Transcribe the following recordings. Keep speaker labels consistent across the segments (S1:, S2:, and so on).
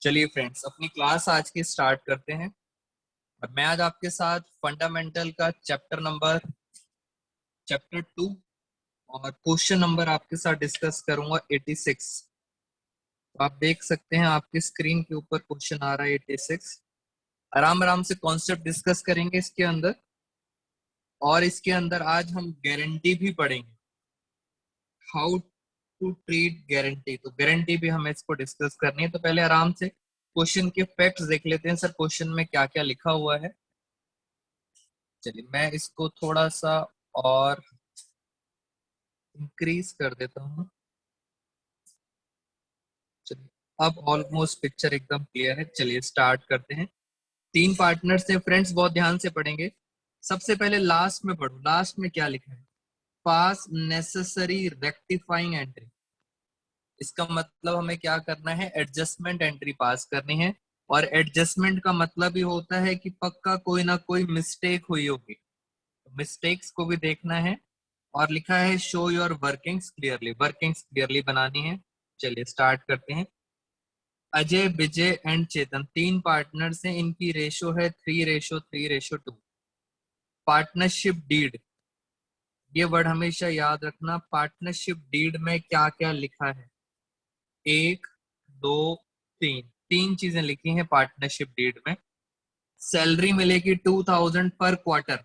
S1: चलिए फ्रेंड्स, अपनी क्लास आज की स्टार्ट करते हैं। और मैं आज आपके साथ फंडामेंटल का चैप्टर 2 और क्वेश्चन नंबर आपके साथ डिस्कस करूंगा 86। तो आप देख सकते हैं आपकी स्क्रीन के ऊपर क्वेश्चन आ रहा है 86। आराम आराम से कॉन्सेप्ट डिस्कस करेंगे इसके अंदर, और इसके अंदर आज हम गारंटी भी पढ़ेंगे। हाउ टू ट्रीट गारंटी, तो गारंटी भी हमें इसको डिस्कस करनी है। तो पहले आराम से क्वेश्चन के फैक्ट्स देख लेते हैं। सर, क्वेश्चन में क्या क्या लिखा हुआ है। चलिए मैं इसको थोड़ा सा और इंक्रीज कर देता हूँ। चलिए अब ऑलमोस्ट पिक्चर एकदम क्लियर है। चलिए स्टार्ट करते हैं। 3 पार्टनर्स हैं फ्रेंड्स, बहुत ध्यान से पढ़ेंगे। सबसे पहले लास्ट में पढ़ो, लास्ट में क्या लिखा है, पास नेसेसरी रेक्टिफाइंग एंट्री। इसका मतलब हमें क्या करना है, एडजस्टमेंट एंट्री पास करनी है। और एडजस्टमेंट का मतलब ही होता है कि पक्का कोई ना कोई मिस्टेक हुई होगी, मिस्टेक्स को भी देखना है। और लिखा है show your workings clearly, workings clearly बनानी है। चलिए स्टार्ट करते हैं। अजय, विजय एंड चेतन 3 पार्टनर्स हैं, इनकी रेशो है 3:3:2। पार्टनरशिप डीड, ये वर्ड हमेशा याद रखना। पार्टनरशिप डीड में क्या क्या लिखा है, 1 2 3, 3 चीजें लिखी हैं पार्टनरशिप डीड में। सैलरी मिलेगी 2000 पर क्वार्टर।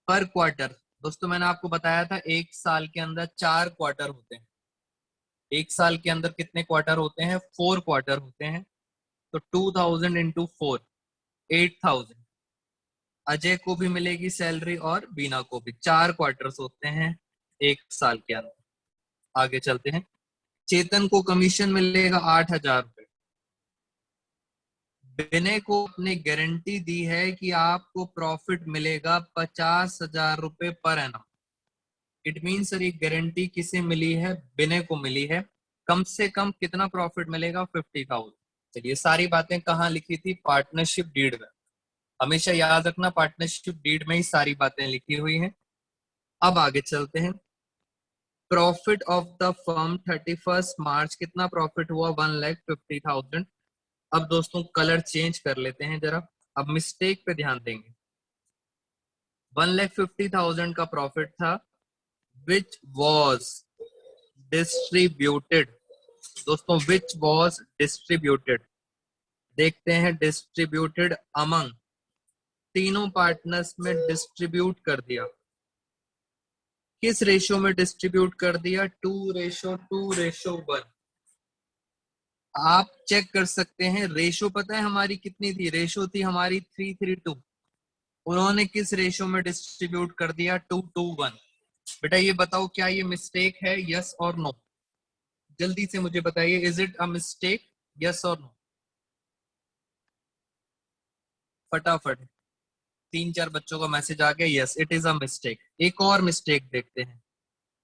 S1: पर क्वार्टर दोस्तों, मैंने आपको बताया था 1 साल के अंदर 4 क्वार्टर होते हैं। 1 साल के अंदर कितने क्वार्टर होते हैं, 4 क्वार्टर होते हैं। तो 2000 इंटू 4, 8000। अजय को भी मिलेगी सैलरी और बीना को भी। 4 क्वार्टर्स होते हैं 1 साल के अंदर। आगे चलते हैं। चेतन को कमीशन मिलेगा 8000 रुपए। विनय को अपने गारंटी दी है कि आपको प्रॉफिट मिलेगा 50,000 रुपए per annum. It mean sir, ये गारंटी किसे मिली है, विनय को मिली है। कम से कम कितना प्रॉफिट मिलेगा, 50,000। चलिए सारी बातें कहाँ लिखी थी, पार्टनरशिप डीड में। हमेशा याद रखना, पार्टनरशिप डीड में ही सारी बातें लिखी हुई हैं। अब आगे चलते हैं। प्रॉफिट ऑफ द फर्म 31 मार्च, कितना प्रॉफिट हुआ, 1,50,000। अब दोस्तों कलर चेंज कर लेते हैं जरा। अब मिस्टेक पे ध्यान देंगे। 1,50,000 का प्रॉफिट था, विच वॉज डिस्ट्रीब्यूटेड। दोस्तों विच वॉज डिस्ट्रीब्यूटेड, देखते हैं। डिस्ट्रीब्यूटेड अमंग, तीनों पार्टनर्स में डिस्ट्रीब्यूट कर दिया। किस रेशो में डिस्ट्रीब्यूट कर दिया, 2:2:1। आप चेक कर सकते हैं। रेशो पता है हमारी कितनी थी, रेशो थी हमारी 3:3:2। उन्होंने किस रेशो में डिस्ट्रीब्यूट कर दिया, 2:1। बेटा ये बताओ क्या ये मिस्टेक है, यस और नो। जल्दी से मुझे बताइए, is it a mistake, yes और नो। फटाफट। 3-4 बच्चों का मैसेज आ गया, yes it is a mistake. एक और मिस्टेक देखते हैं।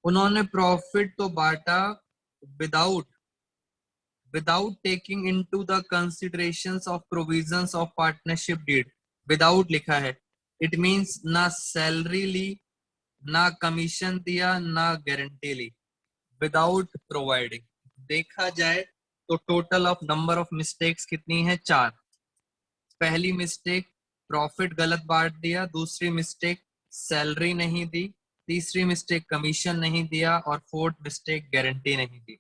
S1: उन्होंने प्रॉफिट तो बांटा without without taking into the considerations of provisions of partnership deed. Without लिखा है, इट मींस ना सैलरी ली, ना कमीशन दिया, ना गारंटी ली। Without providing. देखा जाए तो total of number of mistakes कितनी है, 4। पहली मिस्टेक, प्रॉफिट गलत बांट दिया। दूसरी मिस्टेक, सैलरी नहीं दी। तीसरी मिस्टेक, कमीशन नहीं दिया। और फोर्थ मिस्टेक, गारंटी नहीं दी।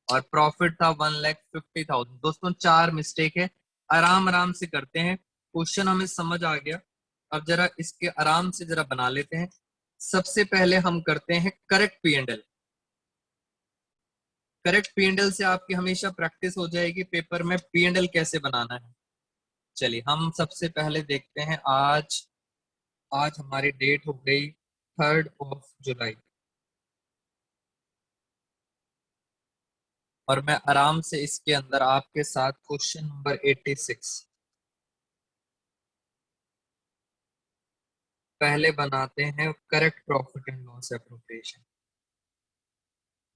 S1: और प्रॉफिट था 1,50,000। दोस्तों 4 मिस्टेक है। आराम आराम से करते हैं, क्वेश्चन हमें समझ आ गया। अब जरा इसके आराम से जरा बना लेते हैं। सबसे पहले हम करते हैं correct P and L. Correct P and L से आपकी हमेशा प्रैक्टिस हो जाएगी पेपर में पी एंड एल कैसे बनाना है। चलिए हम सबसे पहले देखते हैं। आज आज हमारी डेट हो गई 3 जुलाई। और मैं आराम से इसके अंदर आपके साथ क्वेश्चन नंबर 86 पहले बनाते हैं। Correct profit and loss appropriation.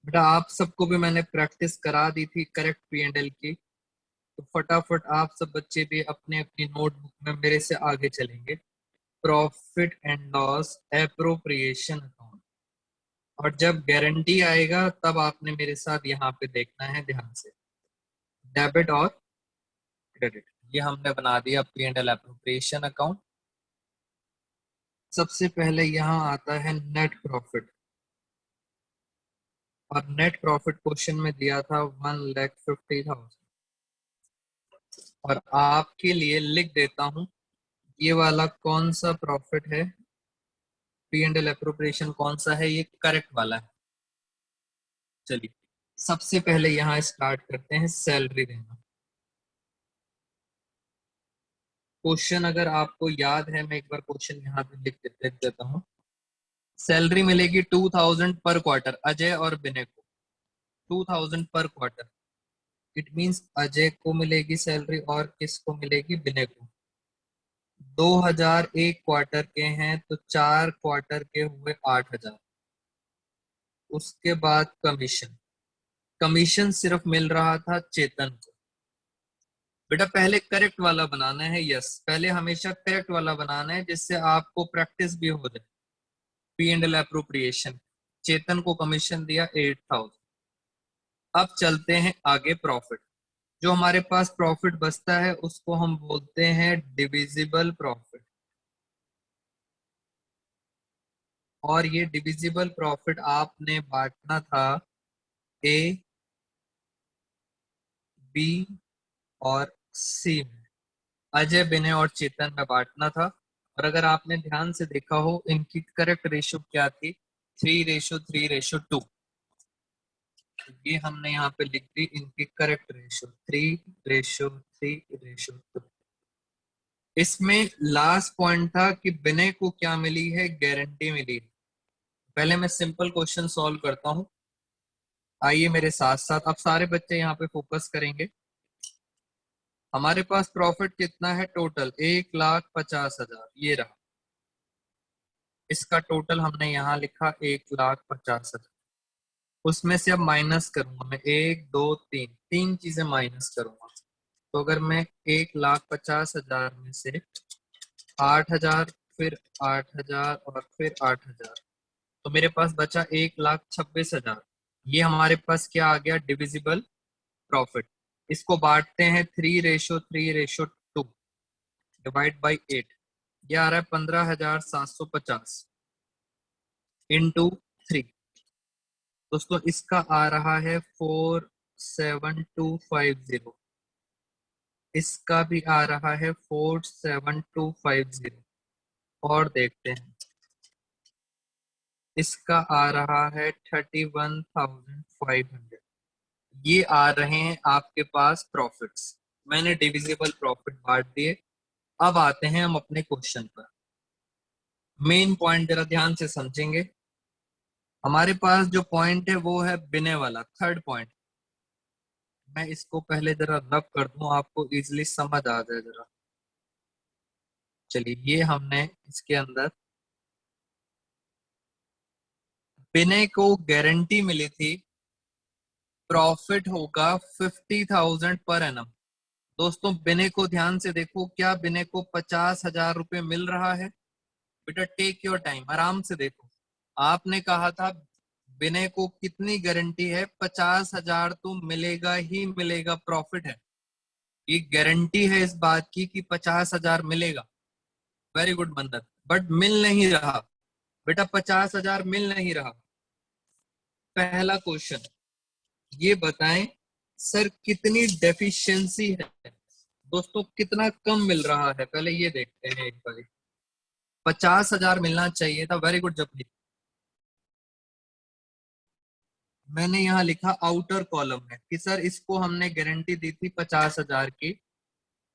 S1: बेटा आप सबको भी मैंने प्रैक्टिस करा दी थी करेक्ट पी एंड एल की। तो फटाफट आप सब बच्चे भी अपने अपनी नोटबुक में मेरे से आगे चलेंगे। Profit and loss appropriation account. और जब गारंटी आएगा तब आपने मेरे साथ यहाँ पे देखना है ध्यान से। डेबिट और क्रेडिट। ये हमने बना दिया P and L appropriation account. सबसे पहले यहाँ आता है नेट प्रॉफिट, और नेट प्रॉफिट क्वेश्चन में दिया था 1,50,000। और आपके लिए लिख देता हूं ये वाला कौन सा प्रॉफिट है, पी एंड एल एप्रोप्रिएशन कौन सा है, ये करेक्ट वाला है। चलिए सबसे पहले यहाँ स्टार्ट करते हैं सैलरी देना। क्वेश्चन अगर आपको याद है, मैं एक बार क्वेश्चन यहाँ पे लिख देता हूँ। सैलरी मिलेगी 2,000 पर क्वार्टर अजय और विनय को, 2,000 पर क्वार्टर। इट मींस अजय को मिलेगी सैलरी और किसको मिलेगी, विनय को। 2,000 एक क्वार्टर के हैं तो 4 क्वार्टर के हुए 8,000। उसके बाद कमीशन, कमीशन सिर्फ मिल रहा था चेतन को। बेटा पहले करेक्ट वाला बनाना है, यस पहले हमेशा करेक्ट वाला बनाना है जिससे आपको प्रैक्टिस भी हो जाए। पी एंड एल एप्रोप्रिएशन, चेतन को कमीशन दिया 8,000। अब चलते हैं आगे प्रॉफिट। जो हमारे पास प्रॉफिट बचता है उसको हम बोलते हैं डिविजिबल प्रॉफिट। और ये डिविजिबल प्रॉफिट आपने बांटना था ए, बी और सी में। अजय, विनय और चेतन में बांटना था। और अगर आपने ध्यान से देखा हो इनकी करेक्ट रेशो क्या थी, 3:3:2। ये हमने यहाँ पे लिख दी इनकी करेक्ट रेशो 3:3:2। इसमें लास्ट पॉइंट था कि विनय को क्या मिली है, गारंटी मिली है। पहले मैं सिंपल क्वेश्चन सॉल्व करता हूँ, आइए मेरे साथ साथ। अब सारे बच्चे यहाँ पे फोकस करेंगे। हमारे पास प्रॉफिट कितना है टोटल, 1,50,000 ये रहा। इसका टोटल हमने यहाँ लिखा 1,50,000। उसमें से अब माइनस करूंगा मैं, 1, 2, 3, तीन चीजें माइनस करूंगा। तो अगर मैं 1,50,000 में से 8,000, फिर 8,000 और फिर 8,000, तो मेरे पास बचा 1,26,000। ये हमारे पास क्या आ गया, डिविजिबल प्रॉफिट। इसको बांटते हैं 3:3:2, डिवाइड बाई 8। ये आ रहा है 15,750 इंटू 3। दोस्तों इसका आ रहा है 4,7,250। इसका भी आ रहा है 4,7,250। और देखते हैं, इसका आ रहा है 31,500। ये आ रहे हैं आपके पास प्रॉफिट्स। मैंने डिविजिबल प्रॉफिट बांट दिए। अब आते हैं हम अपने क्वेश्चन पर। मेन पॉइंट जरा ध्यान से समझेंगे। हमारे पास जो पॉइंट है वो है बिने वाला, थर्ड पॉइंट। मैं इसको पहले जरा रब कर दूं, आपको इजीली समझ आ जाए जरा। चलिए ये हमने इसके अंदर बिने को गारंटी मिली थी, प्रॉफिट होगा 50,000 पर एनम। दोस्तों बिने को ध्यान से देखो, क्या बिने को 50,000 रुपए मिल रहा है? बेटा टेक योर टाइम, आराम से देखो। आपने कहा था विनय को कितनी गारंटी है, 50,000 तो मिलेगा ही मिलेगा, प्रॉफिट है। ये गारंटी है इस बात की कि 50,000 मिलेगा। वेरी गुड मंदर, बट मिल नहीं रहा। बेटा 50,000 मिल नहीं रहा। पहला क्वेश्चन, ये बताएं सर कितनी डेफिशिएंसी है। दोस्तों कितना कम मिल रहा है, पहले ये देखते हैं एक बार। 50,000 मिलना चाहिए था, वेरी गुड जब। मैंने यहाँ लिखा आउटर कॉलम में कि सर इसको हमने गारंटी दी थी 50,000 की,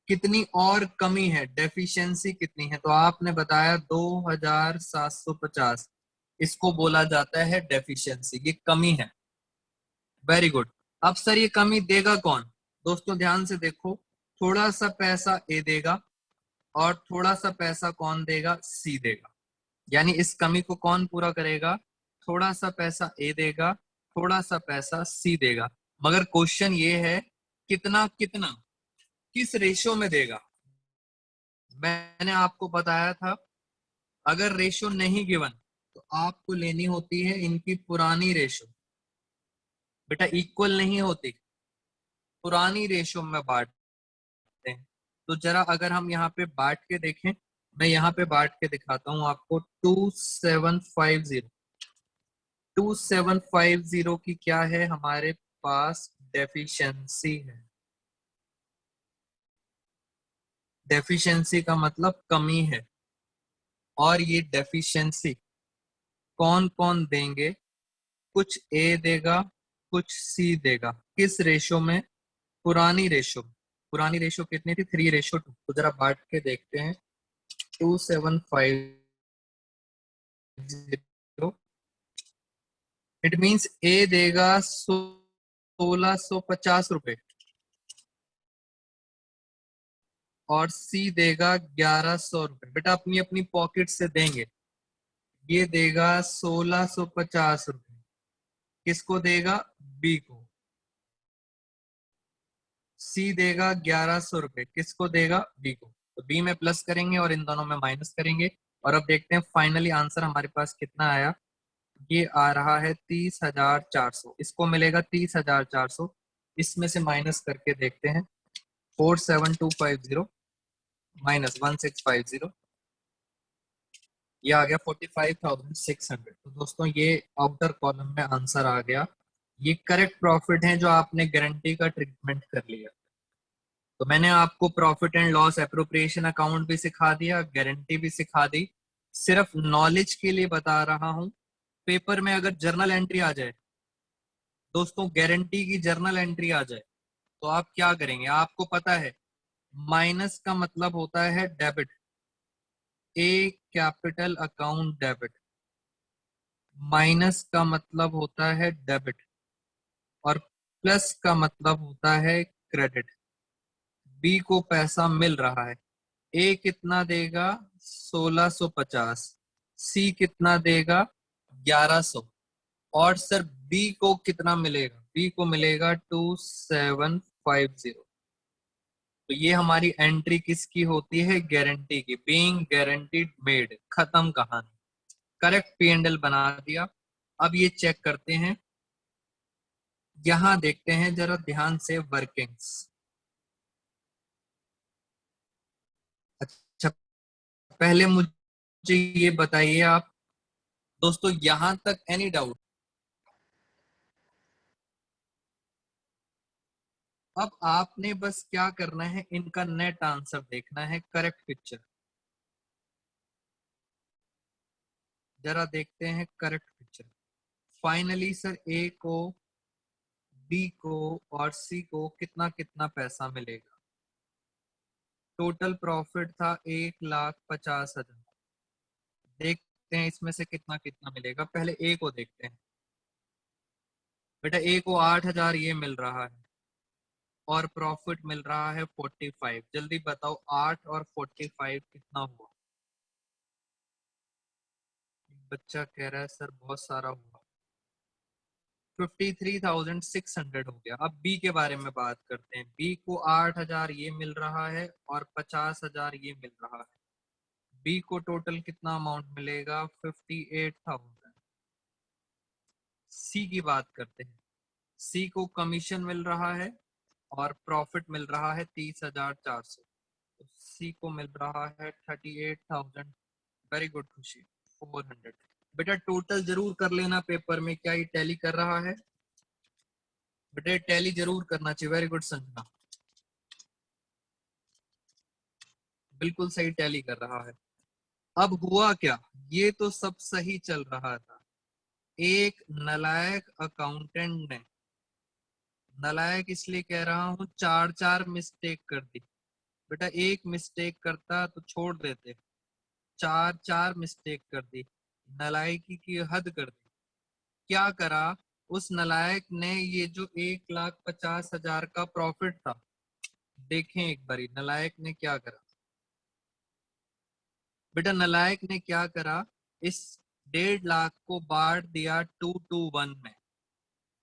S1: कितनी और कमी है, डेफिशिएंसी कितनी है, तो आपने बताया 2,750। इसको बोला जाता है डेफिशिएंसी, ये कमी है। Very good. अब सर ये कमी देगा कौन? दोस्तों ध्यान से देखो, थोड़ा सा पैसा ए देगा और थोड़ा सा पैसा कौन देगा, सी देगा। यानी इस कमी को कौन पूरा करेगा, थोड़ा सा पैसा ए देगा, थोड़ा सा पैसा सी देगा। मगर क्वेश्चन ये है कितना कितना, किस रेशो में देगा। मैंने आपको बताया था अगर रेशो नहीं गिवन तो आपको लेनी होती है इनकी पुरानी रेशो। बेटा इक्वल नहीं होती, पुरानी रेशो में बांटते हैं। तो जरा अगर हम यहाँ पे बांट के देखें, मैं यहाँ पे बांट के दिखाता हूँ आपको। 2750 की क्या है हमारे पास, डेफिशिएंसी है। डेफिशिएंसी का मतलब कमी है। और ये डेफिशिएंसी कौन कौन देंगे, कुछ ए देगा, कुछ सी देगा। किस रेशो में? पुरानी रेशो। पुरानी रेशो कितनी थी? 3:2। तो जरा बांट के देखते हैं। 2750, इट मीन्स ए देगा 1650 रुपए और सी देगा 1100 रुपए। बेटा अपनी अपनी पॉकेट से देंगे। ये देगा 1650 रुपए, किसको देगा? बी को। सी देगा 1100 रुपए, किसको देगा? बी को। तो बी में प्लस करेंगे और इन दोनों में माइनस करेंगे। और अब देखते हैं फाइनली आंसर हमारे पास कितना आया। ये आ रहा है 30,400। इसको मिलेगा 30,400। इसमें से माइनस करके देखते हैं। 47250 माइनस 1650, ये आ गया 45,600। तो दोस्तों ये आउटर कॉलम में आंसर आ गया। ये करेक्ट प्रॉफिट है जो आपने गारंटी का ट्रीटमेंट कर लिया। तो मैंने आपको profit and loss appropriation account भी सिखा दिया, गारंटी भी सिखा दी। सिर्फ नॉलेज के लिए बता रहा हूं। पेपर में अगर जर्नल एंट्री आ जाए दोस्तों, गारंटी की जर्नल एंट्री आ जाए, तो आप क्या करेंगे? आपको पता है माइनस का मतलब होता है डेबिट, ए कैपिटल अकाउंट डेबिट। माइनस का मतलब होता है डेबिट और प्लस का मतलब होता है क्रेडिट। बी को पैसा मिल रहा है। ए कितना देगा? 1650। सी कितना देगा? 1100। और सर बी को कितना मिलेगा? बी को मिलेगा 2750। तो ये हमारी एंट्री किसकी होती है? गारंटी की। बीइंग गारंटीड मेड, खत्म कहानी। करेक्ट पी एंड एल बना दिया। अब ये चेक करते हैं, यहां देखते हैं जरा ध्यान से वर्किंग्स। अच्छा, पहले मुझे ये बताइए आप दोस्तों, यहां तक एनी डाउट? अब आपने बस क्या करना है, इनका नेट आंसर देखना है, करेक्ट पिक्चर। जरा देखते हैं करेक्ट पिक्चर। फाइनली सर ए को, बी को और सी को कितना कितना पैसा मिलेगा? टोटल प्रॉफिट था 1,50,000। देखते हैं इसमें से कितना कितना मिलेगा। पहले ए को देखते हैं। बेटा ए को 8,000 ये मिल रहा है और प्रॉफिट मिल रहा है 45। जल्दी बताओ 8 और 45 कितना हुआ? बच्चा कह रहा है सर बहुत सारा हुआ। 53,600 हो गया। अब बी के बारे में बात करते हैं। बी को 8,000 ये मिल रहा है और 50,000 ये मिल रहा है। बी को टोटल कितना अमाउंट मिलेगा? 58,000। सी की बात करते हैं। सी को कमीशन मिल रहा है और प्रॉफिट मिल रहा है 30,400। तो सी को मिल रहा है 38,000। वेरी गुड खुशी। 400। बेटा टोटल जरूर कर लेना पेपर में। क्या ये टैली कर रहा है? बेटा टैली जरूर करना चाहिए। वेरी गुड संजना, बिल्कुल सही टैली कर रहा है। अब हुआ क्या? ये तो सब सही चल रहा था। एक नलायक अकाउंटेंट ने, नलायक इसलिए कह रहा हूं, चार चार मिस्टेक कर दी। बेटा एक मिस्टेक करता तो छोड़ देते, चार चार मिस्टेक कर दी, नलायकी की हद कर दी। क्या करा उस नलायक ने? ये जो 1,50,000 का प्रॉफिट था, देखें एक बारी नलायक ने क्या करा। बेटा नलायक ने क्या करा, इस 1.5 लाख को बांट दिया 2:1 में,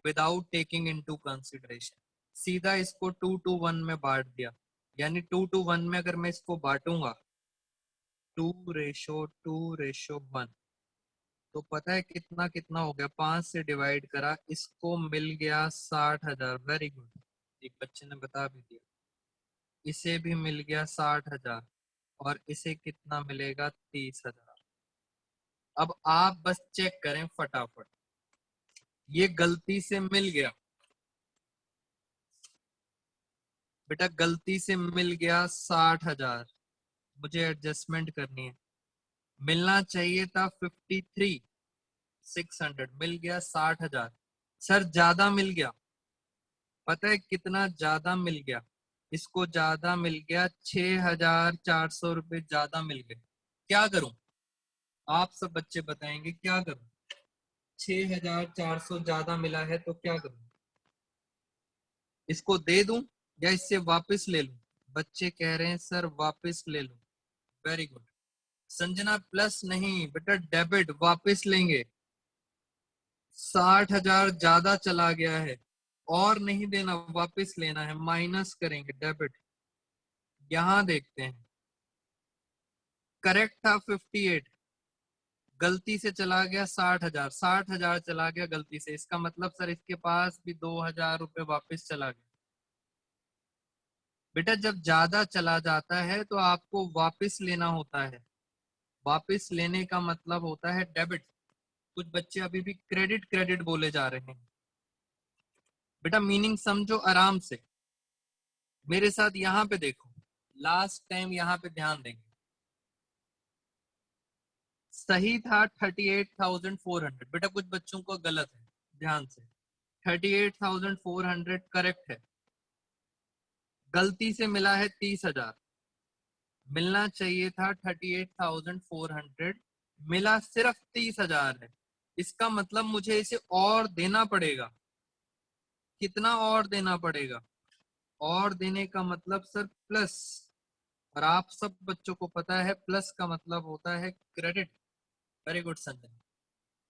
S1: विदाउट टेकिंग इनटू कंसिडरेशन। सीधा इसको 2:1 में बांट दिया। यानी 2:1 में अगर मैं इसको बांटूंगा 2:1, तो पता है कितना कितना हो गया? 5 से डिवाइड करा, इसको मिल गया 60,000। Very good. एक बच्चे ने बता भी दिया। इसे भी मिल गया 60,000 और इसे कितना मिलेगा 30,000। अब आप बस चेक करें फटाफट, ये गलती से मिल गया बेटा, गलती से मिल गया 60,000, मुझे एडजस्टमेंट करनी है। मिलना चाहिए था 53,600, मिल गया 60,000। सर ज्यादा मिल गया, पता है कितना ज्यादा मिल गया? इसको ज्यादा मिल गया, 6,400 रुपये ज्यादा मिल गए। क्या करूं? आप सब बच्चे बताएंगे क्या करूं? 6,400 ज्यादा मिला है तो क्या करूं? इसको दे दूं या इससे वापस ले लूं? बच्चे कह रहे हैं सर वापस ले लो। Very good. संजना प्लस नहीं बेटा, डेबिट वापस लेंगे। 60,000 ज्यादा चला गया है और नहीं देना, वापस लेना है, माइनस करेंगे डेबिट। यहां देखते हैं, करेक्ट था 58, गलती से चला गया 60,000, 60,000 चला गया गलती से, इसका मतलब सर इसके पास भी 2,000 रुपये वापस चला गया। बेटा जब ज्यादा चला जाता है तो आपको वापस लेना होता है, वापस लेने का मतलब होता है डेबिट। कुछ बच्चे अभी भी क्रेडिट क्रेडिट बोले जा रहे हैं। बेटा मीनिंग समझो आराम से, मेरे साथ यहाँ पे देखो, लास्ट टाइम यहाँ पे ध्यान देंगे। सही था 38,400, बेटा कुछ बच्चों को गलत है, ध्यान से। 38,400 करेक्ट है, गलती से मिला है 30,000, मिलना चाहिए था 38,400, मिला सिर्फ 30,000 है। इसका मतलब मुझे इसे और देना पड़ेगा। कितना और देना पड़ेगा? और देने का मतलब सर प्लस, और आप सब बच्चों को पता है प्लस का मतलब होता है क्रेडिट। Very good Sanjay.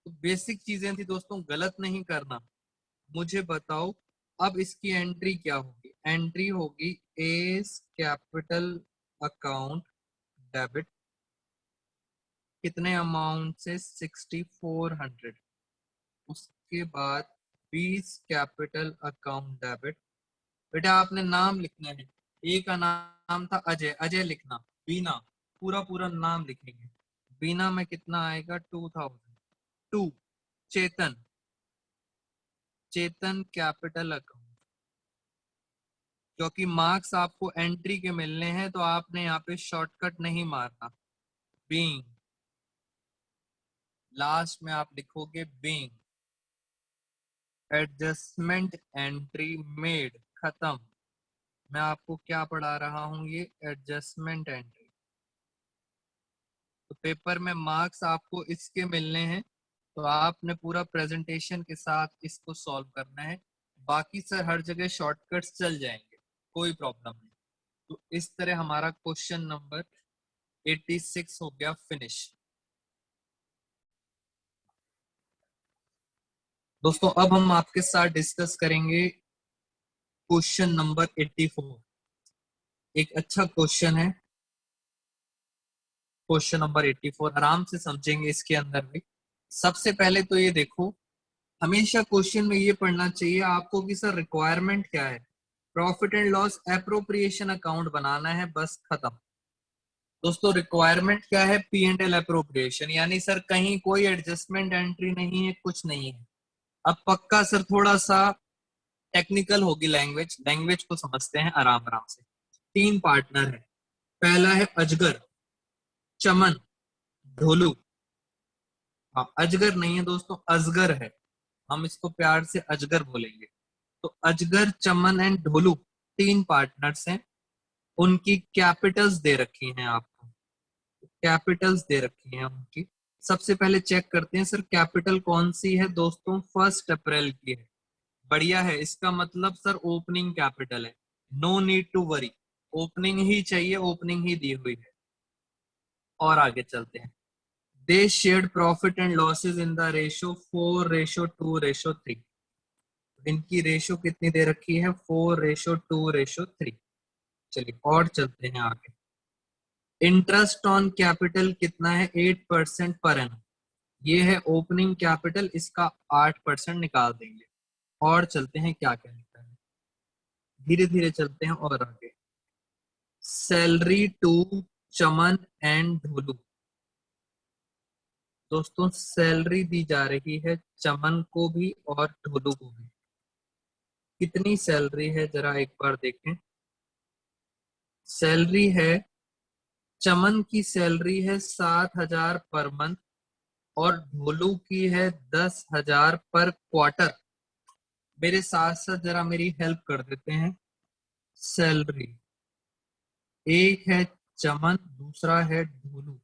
S1: तो बेसिक चीजें थी दोस्तों, गलत नहीं करना। मुझे बताओ अब इसकी एंट्री क्या होगी? एंट्री होगी एस कैपिटल अकाउंट डेबिट, कितने अमाउंट से? 6,400। उसके बाद 20 कैपिटल अकाउंट डेबिट। बेटा आपने नाम लिखना है, एक का नाम था अजय, अजय लिखना। बीना, पूरा पूरा नाम लिखेंगे। बीना में कितना आएगा? 2,000। To Chetan, Chetan capital account. क्योंकि मार्क्स आपको एंट्री के मिलने हैं तो आपने यहाँ पे शॉर्टकट नहीं मारना। बीइंग, लास्ट में आप लिखोगे बीइंग। एडजस्टमेंट एंट्री मेड, खत्म। मैं आपको क्या पढ़ा रहा हूं? ये एडजस्टमेंट एंट्री। तो पेपर में मार्क्स आपको इसके मिलने हैं तो आपने पूरा प्रेजेंटेशन के साथ इसको सॉल्व करना है। बाकी सर हर जगह शॉर्टकट्स चल जाएंगे, कोई प्रॉब्लम नहीं। तो इस तरह हमारा क्वेश्चन नंबर 86 हो गया फिनिश। दोस्तों अब हम आपके साथ डिस्कस करेंगे क्वेश्चन नंबर 84। एक अच्छा क्वेश्चन है क्वेश्चन नंबर 84, आराम से समझेंगे इसके अंदर भी। सबसे पहले तो ये देखो, हमेशा क्वेश्चन में ये पढ़ना चाहिए आपको कि सर रिक्वायरमेंट क्या है। Profit and loss appropriation account बनाना है, बस खत्म। दोस्तों रिक्वायरमेंट क्या है? पी एंड एल एप्रोप्रिएशन, यानी सर कहीं कोई एडजस्टमेंट एंट्री नहीं है, कुछ नहीं है। अब पक्का सर थोड़ा सा टेक्निकल होगी लैंग्वेज, लैंग्वेज को समझते हैं आराम आराम से। 3 पार्टनर है, पहला है अजगर, चमन, ढोलू। हाँ अजगर नहीं है दोस्तों, अजगर है, हम इसको प्यार से अजगर बोलेंगे। तो अजगर, चमन एंड ढोलू 3 पार्टनर्स हैं। उनकी कैपिटल्स दे रखी हैं आपको, कैपिटल्स दे रखी हैं उनकी। सबसे पहले चेक करते हैं सर कैपिटल कौन सी है दोस्तों? 1 अप्रैल की है। बढ़िया है, इसका मतलब सर ओपनिंग कैपिटल है। No need to worry, opening ही चाहिए, ओपनिंग ही दी हुई है। और आगे चलते हैं। दे shared profit and losses in the ratio 4:2:3। इनकी रेशो कितनी दे रखी है? 4:2:3। चलिए और चलते हैं आगे। इंटरेस्ट ऑन कैपिटल कितना है? 8% पर एनम। ये है ओपनिंग कैपिटल, इसका 8% निकाल देंगे। और चलते हैं क्या क्या लिखा है। धीरे धीरे चलते हैं और आगे। Salary to Chaman and Dholu. दोस्तों सैलरी दी जा रही है चमन को भी और ढोलू को भी। कितनी सैलरी है जरा एक बार देखें। सैलरी है, चमन की सैलरी है 7,000 पर मंथ और ढोलू की है 10,000 पर क्वार्टर। मेरे साथ साथ जरा मेरी हेल्प कर देते हैं। सैलरी एक है चमन, दूसरा है ढोलू।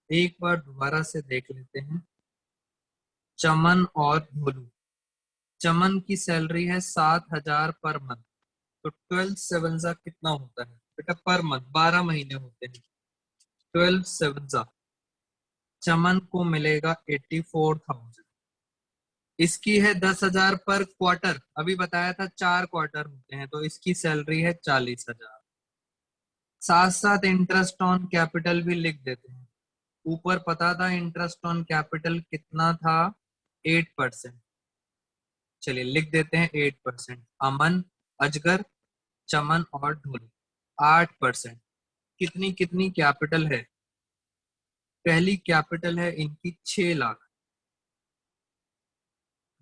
S1: एक बार दोबारा से देख लेते हैं। चमन और ढोलू। चमन की सैलरी है 7,000 पर मंथ, तो 12 सेवन जा कितना होता है बेटा पर मंथ? 12 महीने होते हैं। 12 सेवन जा चमन को मिलेगा 84,000। इसकी है 10,000 पर क्वार्टर। अभी बताया था 4 क्वार्टर होते हैं, तो इसकी सैलरी है 40,000। साथ साथ इंटरेस्ट ऑन कैपिटल भी लिख देते हैं। ऊपर पता था इंटरेस्ट ऑन कैपिटल कितना था, 8%। चलिए लिख देते हैं 8%। अमन, अजगर, चमन और ढोलू 8%। कितनी कितनी कैपिटल है? पहली कैपिटल है इनकी 6 लाख,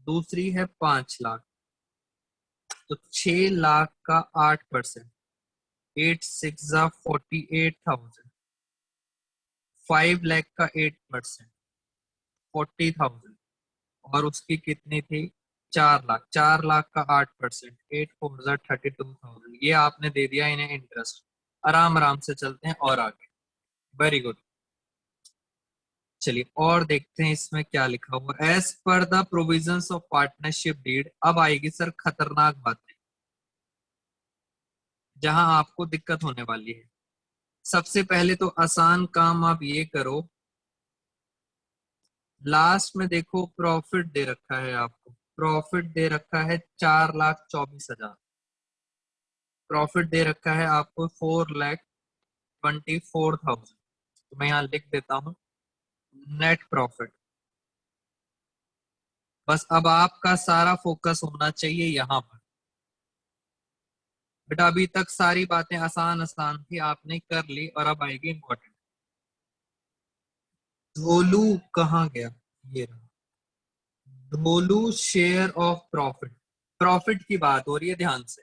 S1: दूसरी है 5 लाख, तो 6 लाख का 8%, 8 6 जा 48,000। 5 लाख का 8%, 40,000। और उसकी कितनी थी? 4 लाख। 4 लाख का 8%, 8 4 जा 32,000। ये आपने दे दिया इन्हें इंटरेस्ट। आराम आराम से चलते हैं और आगे। Very good. चलिए और देखते हैं इसमें क्या लिखा हुआ। As per the provisions of partnership deed. अब आएगी सर खतरनाक बातें, जहां आपको दिक्कत होने वाली है। सबसे पहले तो आसान काम आप ये करो, लास्ट में देखो प्रॉफिट दे रखा है आपको। प्रॉफिट दे रखा है 4,24,000। प्रॉफिट दे रखा है आपको 4,24,000। तो मैं यहाँ लिख देता हूँ नेट प्रॉफिट। बस अब आपका सारा फोकस होना चाहिए यहाँ पर। बेटा अभी तक सारी बातें आसान आसान थी, आपने कर ली, और अब आएगी इंपॉर्टेंट। ढोलू कहाँ गया? ये रहा। Dholu share of profit. Profit की बात हो रही है, ध्यान से।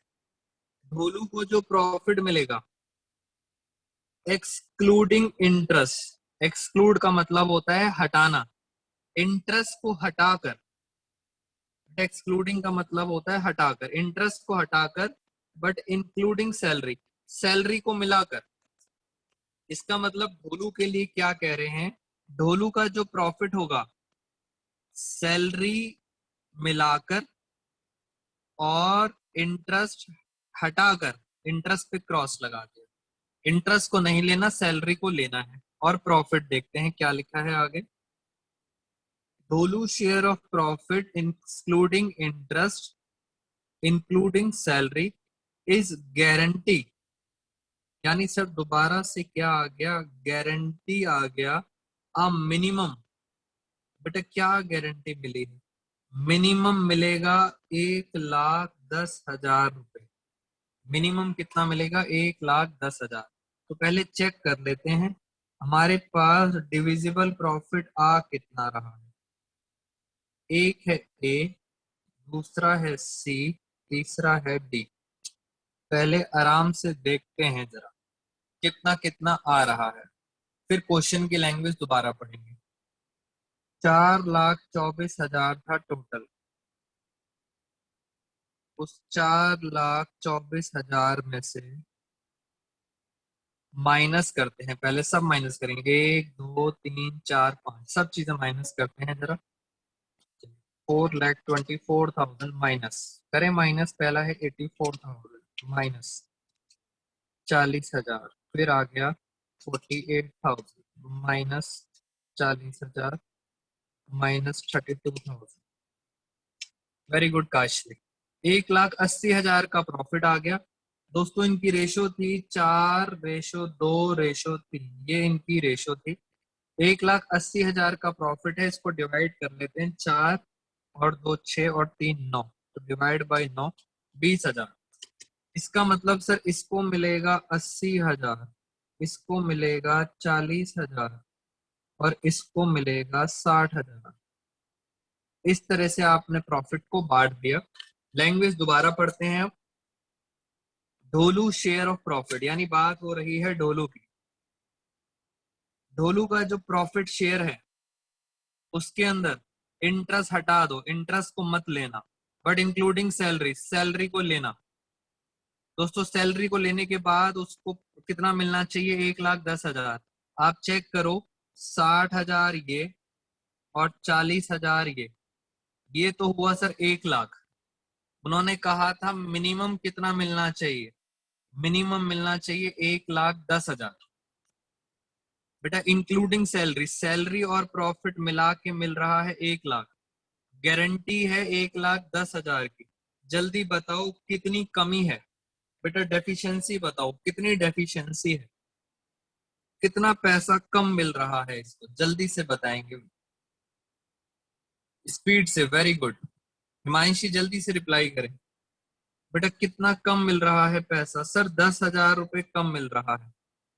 S1: ढोलू को जो प्रॉफिट मिलेगा एक्सक्लूडिंग इंटरेस्ट। एक्सक्लूड का मतलब होता है हटाना, इंटरेस्ट को हटाकर। एक्सक्लूडिंग का मतलब होता है हटाकर, इंटरेस्ट को हटाकर, बट इंक्लूडिंग सैलरी, सैलरी को मिलाकर। इसका मतलब ढोलू के लिए क्या कह रहे हैं, ढोलू का जो प्रॉफिट होगा सैलरी मिलाकर और इंटरेस्ट हटाकर, इंटरेस्ट पे क्रॉस लगा के। इंटरेस्ट को नहीं लेना, सैलरी को लेना है। और प्रॉफिट देखते हैं क्या लिखा है आगे। ढोलू share of profit including interest including salary is guarantee. यानी सर दोबारा से क्या आ गया? गारंटी आ गया। आ मिनिमम, बेटा क्या गारंटी मिली है? मिनिमम मिलेगा 1,10,000 रुपए। मिनिमम कितना मिलेगा? 1,10,000। तो पहले चेक कर लेते हैं हमारे पास डिविजिबल प्रॉफिट आ कितना रहा है। एक है ए, दूसरा है सी, तीसरा है डी। पहले आराम से देखते हैं जरा कितना कितना आ रहा है, फिर क्वेश्चन की लैंग्वेज दोबारा पढ़ेंगे। 4,24,000 था टोटल। उस 4,24,000 में से माइनस करते हैं। पहले सब माइनस करेंगे, 1 2 3 4 5, सब चीजें माइनस करते हैं जरा। 4,24,000 माइनस करें। माइनस पहला है 84,000 माइनस 40,000, फिर आ गया 48,000 माइनस 40,000 माइनस 32,000। वेरी गुड काशली। 1,80,000 का प्रॉफिट आ गया। दोस्तों इनकी रेशो थी 4:2:3। ये इनकी रेशो थी। 1,80,000 का प्रॉफिट है, इसको डिवाइड कर लेते हैं। 4 और 2 6 और 3 9, तो डिवाइड बाय 9, 20,000। इसका मतलब सर इसको मिलेगा 80,000, इसको मिलेगा 40,000 और इसको मिलेगा 60,000। इस तरह से आपने प्रॉफिट को बांट दिया। लैंग्वेज दोबारा पढ़ते हैं अब। ढोलू शेयर ऑफ प्रॉफिट, यानी बात हो रही है ढोलू की। ढोलू का जो प्रॉफिट शेयर है उसके अंदर इंटरेस्ट हटा दो, इंटरेस्ट को मत लेना, बट इंक्लूडिंग सैलरी, सैलरी को लेना। दोस्तों सैलरी को लेने के बाद उसको कितना मिलना चाहिए? 1,10,000। आप चेक करो, 60,000 ये और 40,000 ये तो हुआ सर 1,00,000। उन्होंने कहा था मिनिमम कितना मिलना चाहिए? मिनिमम मिलना चाहिए 1,10,000। बेटा इंक्लूडिंग सैलरी, सैलरी और प्रॉफिट मिला के मिल रहा है 1,00,000। गारंटी है 1,10,000 की। जल्दी बताओ कितनी कमी है? बेटा डेफिशिएंसी बताओ, कितनी डेफिशिएंसी है, कितना पैसा कम मिल रहा है इसको, जल्दी से बताएंगे स्पीड से। वेरी गुड हिमांशी, जल्दी से रिप्लाई करें। बेटा कितना कम मिल रहा है पैसा? सर 10,000 रुपए कम मिल रहा है।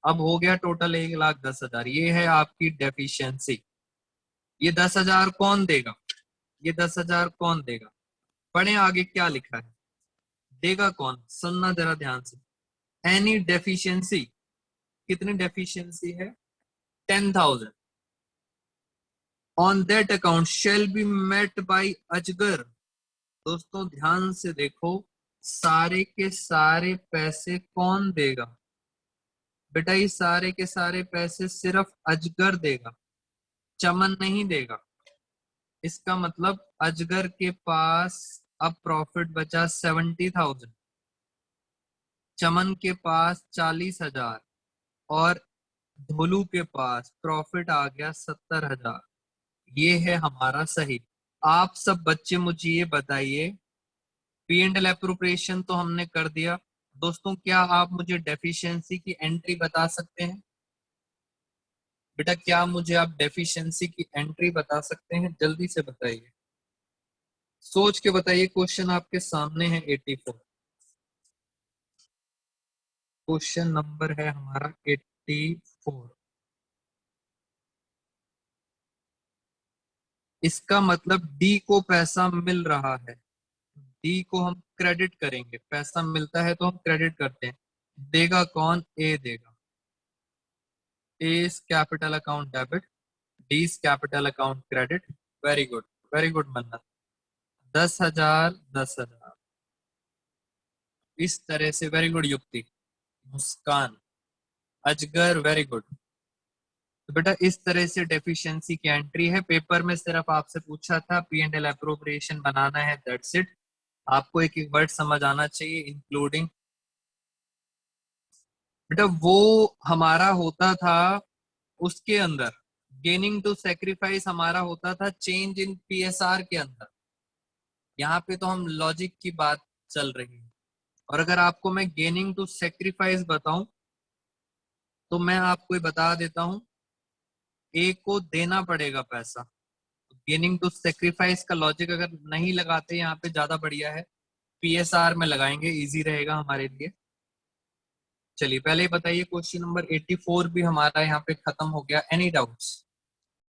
S1: अब हो गया टोटल 1,10,000। ये है आपकी डेफिशिएंसी। ये 10,000 कौन देगा? ये 10,000 कौन देगा? पढ़े आगे क्या लिखा है। देगा कौन? सुनना जरा ध्यान से। एनी डेफिशिएंसी, कितनी डेफिशिएंसी है? 10,000 on that account shall be met by Ajgar. दोस्तों ध्यान से देखो, सारे के सारे पैसे कौन देगा? बेटा ये सारे के सारे पैसे सिर्फ अजगर देगा, चमन नहीं देगा। इसका मतलब अजगर के पास अब प्रॉफिट बचा 70,000, चमन के पास 40,000 और ढोलू के पास प्रॉफिट आ गया 70,000। ये है हमारा सही। आप सब बच्चे मुझे ये बताइए, पी एंड एल एप्रोप्रिएशन तो हमने कर दिया। दोस्तों क्या आप मुझे डेफिशिएंसी की एंट्री बता सकते हैं? बेटा क्या मुझे आप डेफिशिएंसी की एंट्री बता सकते हैं? जल्दी से बताइए, सोच के बताइए। क्वेश्चन आपके सामने है 84। क्वेश्चन नंबर है हमारा 84। इसका मतलब डी को पैसा मिल रहा है, डी को हम क्रेडिट करेंगे। पैसा मिलता है तो हम क्रेडिट करते हैं। देगा कौन? ए देगा। A is capital account debit, D is capital account credit. Very good, very good Mannat. 10,000 10,000 इस तरह से। वेरी गुड युक्ति। मुस्कान, अजगर, वेरी गुड। तो बेटा इस तरह से डेफिशिएंसी की एंट्री है। पेपर में सिर्फ आपसे पूछा था पी एंड एल अप्रोप्रिएशन बनाना है, दैट्स इट। आपको एक एक वर्ड समझ आना चाहिए, इंक्लूडिंग। बेटा वो हमारा होता था उसके अंदर, गेनिंग टू सेक्रीफाइस हमारा होता था चेंज इन पीएसआर के अंदर। यहाँ पे तो हम लॉजिक की बात चल रही है। और अगर आपको मैं गेनिंग टू सेक्रीफाइस बताऊं तो मैं आपको ये बता देता हूं, ए को देना पड़ेगा पैसा। गेनिंग टू सेक्रीफाइस का लॉजिक अगर नहीं लगाते यहाँ पे ज्यादा बढ़िया है, पीएसआर में लगाएंगे, इजी रहेगा हमारे लिए। चलिए पहले ही बताइए, क्वेश्चन नंबर 84 भी हमारा यहाँ पे खत्म हो गया। Any doubts?